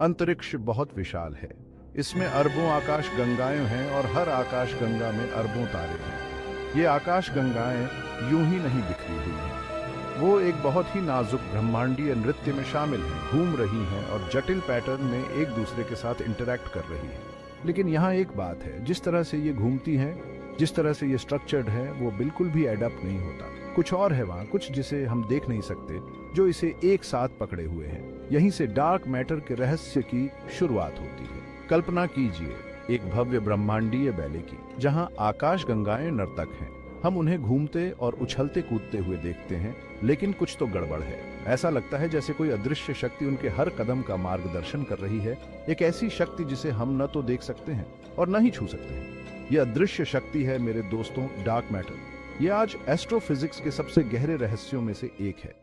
अंतरिक्ष बहुत विशाल है। इसमें अरबों आकाश गंगाएं हैं और हर आकाश गंगा में अरबों तारे हैं। ये आकाश गंगाएं यूं ही नहीं बिखरी हुई हैं। वो एक बहुत ही नाजुक ब्रह्मांडीय नृत्य में शामिल हैं, घूम रही हैं और जटिल पैटर्न में एक दूसरे के साथ इंटरैक्ट कर रही हैं। लेकिन यहाँ एक बात है, जिस तरह से ये घूमती हैं, जिस तरह से ये स्ट्रक्चर्ड है, वो बिल्कुल भी एडअप नहीं होता। कुछ और है वहाँ, कुछ जिसे हम देख नहीं सकते, जो इसे एक साथ पकड़े हुए हैं। यहीं से डार्क मैटर के रहस्य की शुरुआत होती है। कल्पना कीजिए एक भव्य ब्रह्मांडीय बैले की, जहाँ आकाश गंगाएं नर्तक हैं। हम उन्हें घूमते और उछलते कूदते हुए देखते हैं, लेकिन कुछ तो गड़बड़ है। ऐसा लगता है जैसे कोई अदृश्य शक्ति उनके हर कदम का मार्गदर्शन कर रही है। एक ऐसी शक्ति जिसे हम न तो देख सकते हैं और न ही छू सकते हैं। यह अदृश्य शक्ति है मेरे दोस्तों, डार्क मैटर। यह आज एस्ट्रोफिजिक्स के सबसे गहरे रहस्यों में से एक है।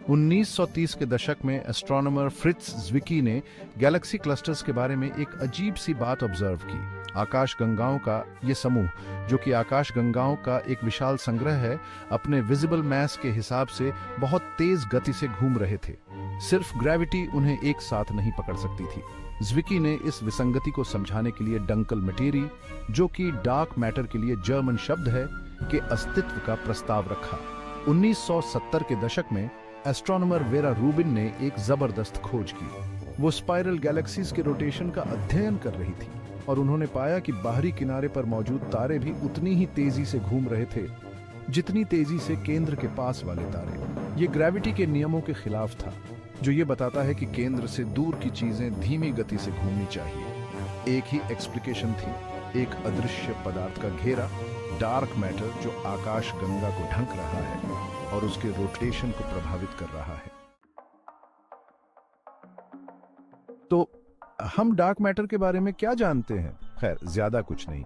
1930 के दशक में एस्ट्रोनॉमर फ्रिट्ज ज़्विकी ने गैलेक्सी क्लस्टर्स के बारे में एक अजीब सी बात ऑब्जर्व की। आकाश गंगाओं का ये समूह, जो कि आकाश गंगाओं का एक विशाल संग्रह है, अपने विजिबल मैस के हिसाब से बहुत तेज गति से घूम रहे थे। सिर्फ ग्रेविटी उन्हें एक साथ नहीं पकड़ सकती थी। ज़्विकी ने इस विसंगति को समझाने के लिए डंकल मैटेरी, जो कि डार्क मैटर के लिए जर्मन शब्द है, के अस्तित्व का प्रस्ताव रखा। 1970 के दशक में एस्ट्रोनॉमर वेरा रूबिन ने एक जबरदस्त खोज की। वो स्पाइरल गैलेक्सीज के रोटेशन का अध्ययन कर रही थी और उन्होंने पाया कि बाहरी किनारे पर मौजूद तारे भी उतनी ही तेजी से घूम रहे थे जितनी तेजी से केंद्र के पास वाले तारे। ये ग्रेविटी के नियमों के खिलाफ था, जो ये बताता है कि केंद्र से दूर की चीजें धीमी गति से घूमनी चाहिए। एक ही एक्सप्लिकेशन थी, एक अदृश्य पदार्थ का घेरा, डार्क मैटर, जो आकाश गंगा को ढक रहा है और उसके रोटेशन को प्रभावित कर रहा है। तो हम डार्क मैटर के बारे में क्या जानते हैं? खैर, ज्यादा कुछ नहीं।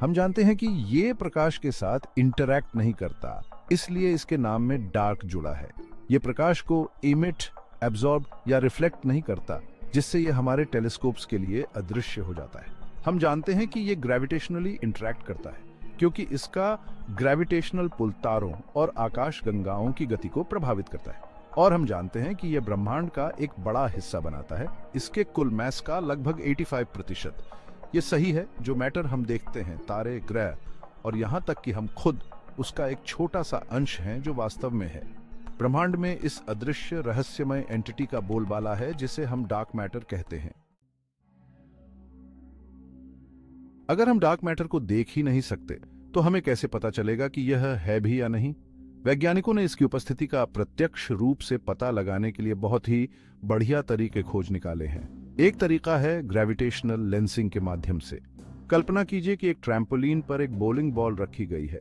हम जानते हैं कि ये प्रकाश के साथ इंटरैक्ट नहीं करता, इसलिए इसके नाम में डार्क जुड़ा है। ये प्रकाश को इमिट, एब्जॉर्ब या रिफ्लेक्ट नहीं करता, जिससे ये हमारे टेलीस्कोप्स के लिए अदृश्य हो जाता है। हम जानते हैं कि ये ग्रेविटेशनली इंटरैक्ट करता है, क्योंकि इसका ग्रेविटेशनल पुल तारों और आकाश गंगाओं की गति को प्रभावित करता है। और हम जानते हैं कि यह ब्रह्मांड का एक बड़ा हिस्सा बनाता है, इसके कुल मैस का लगभग 85%। ये सही है, जो मैटर हम देखते हैं, तारे, ग्रह और यहाँ तक कि हम खुद, उसका एक छोटा सा अंश है जो वास्तव में है। ब्रह्मांड में इस अदृश्य रहस्यमय एंटिटी का बोलबाला है, जिसे हम डार्क मैटर कहते हैं। अगर हम डार्क मैटर को देख ही नहीं सकते, तो हमें कैसे पता चलेगा कि यह है भी या नहीं? वैज्ञानिकों ने इसकी उपस्थिति का प्रत्यक्ष रूप से पता लगाने के लिए बहुत ही बढ़िया तरीके खोज निकाले हैं। एक तरीका है ग्रेविटेशनल लेंसिंग के माध्यम से। कल्पना कीजिए कि एक ट्रैम्पोलिन पर एक बोलिंग बॉल रखी गई है,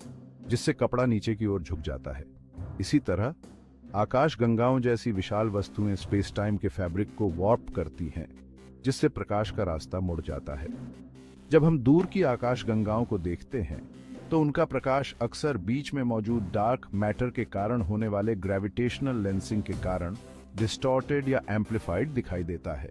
जिससे कपड़ा नीचे की ओर झुक जाता है। इसी तरह आकाश गंगाओं जैसी विशाल वस्तुएं स्पेस टाइम के फैब्रिक को वार्प करती हैं, जिससे प्रकाश का रास्ता मुड़ जाता है। जब हम दूर की आकाश गंगाओं को देखते हैं, तो उनका प्रकाश अक्सर बीच में मौजूद डार्क मैटर के कारण होने वाले ग्रेविटेशनल लेंसिंग के कारण डिस्टॉर्टेड या एम्पलीफाइड दिखाई देता है।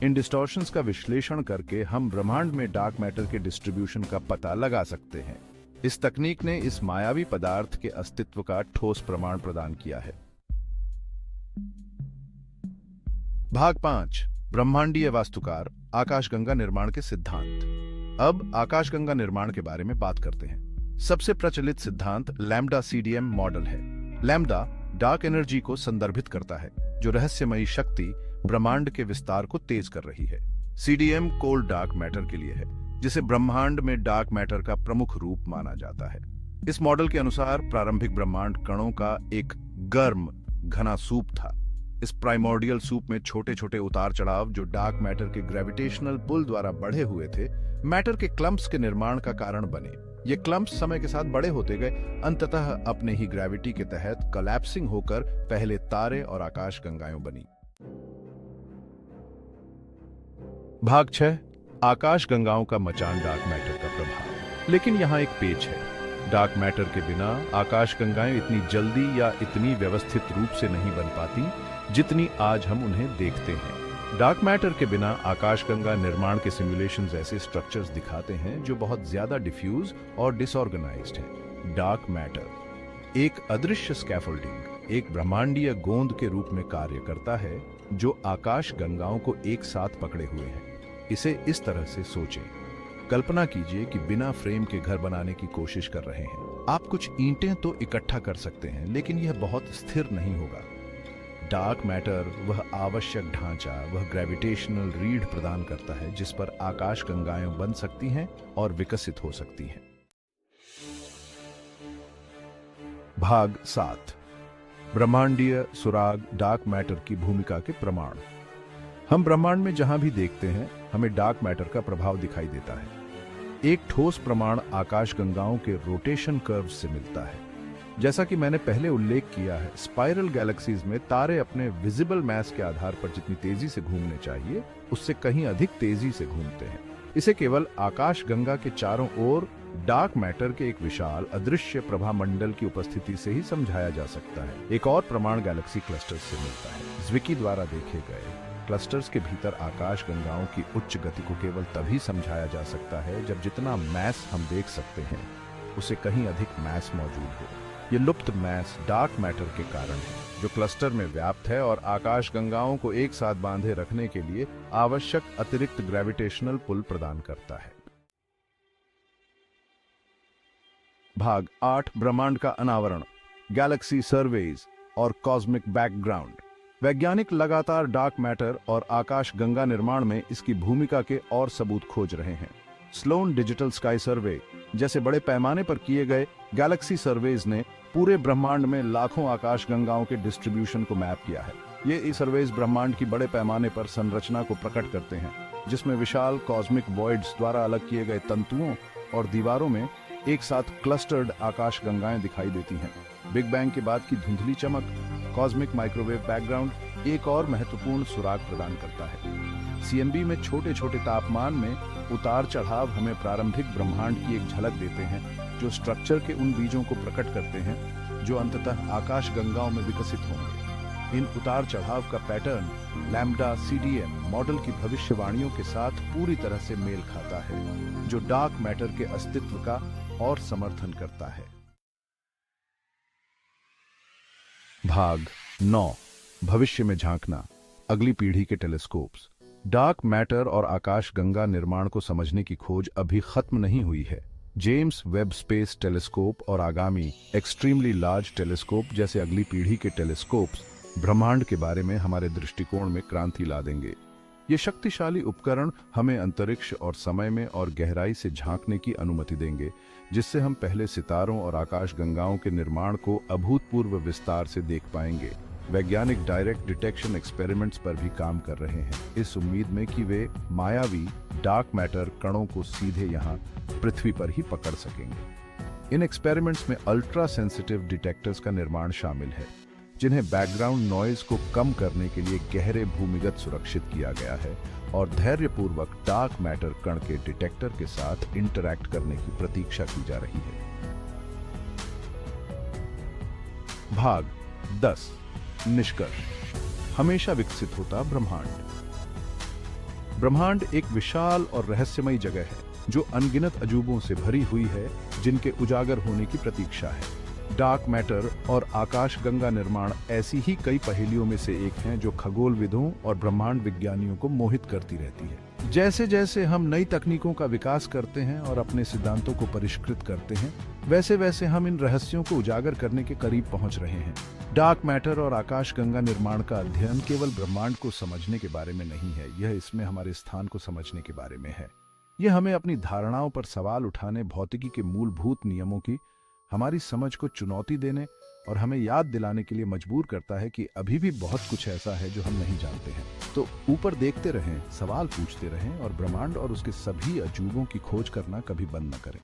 इन डिस्टॉर्शंस का विश्लेषण करके हम ब्रह्मांड में डार्क मैटर के डिस्ट्रीब्यूशन का पता लगा सकते हैं। इस तकनीक ने इस मायावी पदार्थ के अस्तित्व का ठोस प्रमाण प्रदान किया है। भाग 5, ब्रह्मांडीय वास्तुकार, आकाशगंगा निर्माण के सिद्धांत। अब आकाशगंगा निर्माण के बारे में बात करते हैं। सबसे प्रचलित सिद्धांत लैम्डा सीडीएम मॉडल है। लैम्डा डार्क एनर्जी को संदर्भित करता है, जो रहस्यमयी शक्ति ब्रह्मांड के विस्तार को तेज कर रही है। सीडीएम कोल्ड डार्क मैटर के लिए है, जिसे ब्रह्मांड में डार्क मैटर का प्रमुख रूप माना जाता है। इस मॉडल के अनुसार प्रारंभिक ब्रह्मांड कणों का एक गर्म घना सूप था। इस प्राइमोर्डियल सूप में छोटे छोटे उतार चढ़ाव, जो डार्क मैटर के ग्रेविटेशनल पुल द्वारा बढ़े हुए थे, मैटर के क्लम्प्स के निर्माण का कारण बने। ये क्लम्प्स समय के साथ बड़े होते गए, अंततः अपने ही ग्रेविटी के तहत कोलैप्सिंग होकर पहले तारे और आकाश गंगाएं बनी। भाग 6, आकाश गंगाओं का मचान डार्क मैटर का प्रभाव। लेकिन यहाँ एक पेच है। डार्क मैटर के बिना आकाश गंगाएं इतनी जल्दी या इतनी व्यवस्थित रूप से नहीं बन पाती, जितनी आज हम उन्हें देखते हैं। डार्क मैटर के बिना आकाशगंगा निर्माण के सिमुलेशंस ऐसे स्ट्रक्चर्स दिखाते हैं जो बहुत ज्यादा डिफ्यूज और डिसऑर्गेनाइज्ड हैं। डार्क मैटर एक अदृश्य स्कैफोल्डिंग, एक ब्रह्मांडीय गोंद के रूप में कार्य करता है जो आकाश गंगाओं को एक साथ पकड़े हुए है। इसे इस तरह से सोचें। कल्पना कीजिए कि बिना फ्रेम के घर बनाने की कोशिश कर रहे हैं। आप कुछ ईंटें तो इकट्ठा कर सकते हैं, लेकिन यह बहुत स्थिर नहीं होगा। डार्क मैटर वह आवश्यक ढांचा, वह ग्रेविटेशनल रीढ़ प्रदान करता है जिस पर आकाश गंगाएं बन सकती हैं और विकसित हो सकती हैं। भाग 7। ब्रह्मांडीय सुराग डार्क मैटर की भूमिका के प्रमाण। हम ब्रह्मांड में जहां भी देखते हैं, हमें डार्क मैटर का प्रभाव दिखाई देता है। एक ठोस प्रमाण आकाश गंगाओं के रोटेशन कर्व से मिलता है। जैसा कि मैंने पहले उल्लेख किया है, स्पाइरल गैलेक्सीज में तारे अपने विजिबल मैस के आधार पर जितनी तेजी से घूमने चाहिए, उससे कहीं अधिक तेजी से घूमते हैं। इसे केवल आकाश गंगा के चारों ओर डार्क मैटर के एक विशाल अदृश्य प्रभामंडल की उपस्थिति से ही समझाया जा सकता है। एक और प्रमाण गैलेक्सी क्लस्टर्स से मिलता है। ज़्विकी द्वारा देखे गए क्लस्टर्स के भीतर आकाश गंगाओं की उच्च गति को केवल तभी समझाया जा सकता है जब जितना मैस हम देख सकते हैं, उसे कहीं अधिक मैस मौजूद हो। ये लुप्त मैस डार्क मैटर के कारण है, जो क्लस्टर में व्याप्त है और आकाश गंगाओं को एक साथ बांधे रखने के लिए आवश्यक अतिरिक्त ग्रेविटेशनल पुल प्रदान करता है। भाग 8। ब्रह्मांड का अनावरण, गैलेक्सी सर्वेज और कॉस्मिक बैकग्राउंड। वैज्ञानिक लगातार डार्क मैटर और आकाश गंगा निर्माण में इसकी भूमिका के और सबूत खोज रहे हैं। स्लोन डिजिटल स्काई सर्वे जैसे बड़े पैमाने पर किए गए गैलेक्सी सर्वेज ने पूरे ब्रह्मांड में लाखों आकाश गंगाओं के डिस्ट्रीब्यूशन को मैप किया है। ये सर्वेज ब्रह्मांड की बड़े पैमाने पर संरचना को प्रकट करते हैं, जिसमें विशाल कॉस्मिक वॉइड्स द्वारा अलग किए गए तंतुओं और दीवारों में एक साथ क्लस्टर्ड आकाश गंगाएं दिखाई देती हैं। बिग बैंग के बाद की धुंधली चमक, कॉस्मिक माइक्रोवेव बैकग्राउंड एक और महत्वपूर्ण सुराग प्रदान करता है। सीएमबी में छोटे छोटे तापमान में उतार चढ़ाव हमें प्रारंभिक ब्रह्मांड की एक झलक देते हैं, जो स्ट्रक्चर के उन बीजों को प्रकट करते हैं जो अंततः आकाश गंगाओं में विकसित होंगे। इन उतार चढ़ाव का पैटर्न लैम्ब्डा CDM मॉडल की भविष्यवाणियों के साथ पूरी तरह से मेल खाता है, जो डार्क मैटर के अस्तित्व का और समर्थन करता है। भाग 9। भविष्य में झांकना, अगली पीढ़ी के टेलीस्कोप्स। डार्क मैटर और आकाश गंगा निर्माण को समझने की खोज अभी खत्म नहीं हुई है। जेम्स वेब स्पेस टेलीस्कोप और आगामी एक्सट्रीमली लार्ज टेलीस्कोप जैसे अगली पीढ़ी के टेलीस्कोप्स ब्रह्मांड के बारे में हमारे दृष्टिकोण में क्रांति ला देंगे। ये शक्तिशाली उपकरण हमें अंतरिक्ष और समय में और गहराई से झांकने की अनुमति देंगे, जिससे हम पहले सितारों और आकाश गंगाओं के निर्माण को अभूतपूर्व विस्तार से देख पाएंगे। वैज्ञानिक डायरेक्ट डिटेक्शन एक्सपेरिमेंट्स पर भी काम कर रहे हैं, इस उम्मीद में कि वे मायावी डार्क मैटर कणों को सीधे यहाँ पृथ्वी पर ही पकड़ सकेंगे। इन एक्सपेरिमेंट्स में अल्ट्रा सेंसिटिव डिटेक्टर्स का निर्माण शामिल है, जिन्हें बैकग्राउंड नॉइज को कम करने के लिए गहरे भूमिगत सुरक्षित किया गया है और धैर्यपूर्वक डार्क मैटर कण के डिटेक्टर के साथ इंटरैक्ट करने की प्रतीक्षा की जा रही है। भाग 10। निष्कर्ष, हमेशा विकसित होता ब्रह्मांड। ब्रह्मांड एक विशाल और रहस्यमयी जगह है, जो अनगिनत अजूबों से भरी हुई है, जिनके उजागर होने की प्रतीक्षा है। डार्क मैटर और आकाश गंगा निर्माण ऐसी ही कई पहेलियों में से एक हैं जो खगोलविदों और ब्रह्मांड विज्ञानियों को मोहित करती रहती है। जैसे जैसे हम नई तकनीकों का विकास करते हैं और अपने सिद्धांतों को परिष्कृत करते हैं, वैसे वैसे हम इन रहस्यों को उजागर करने के करीब पहुंच रहे हैं। डार्क मैटर और आकाश गंगा निर्माण का अध्ययन केवल ब्रह्मांड को समझने के बारे में नहीं है, यह इसमें हमारे स्थान को समझने के बारे में है। यह हमें अपनी धारणाओं पर सवाल उठाने, भौतिकी के मूलभूत नियमों की हमारी समझ को चुनौती देने और हमें याद दिलाने के लिए मजबूर करता है कि अभी भी बहुत कुछ ऐसा है जो हम नहीं जानते हैं। तो ऊपर देखते रहें, सवाल पूछते रहें और ब्रह्मांड और उसके सभी अजूबों की खोज करना कभी बंद न करें।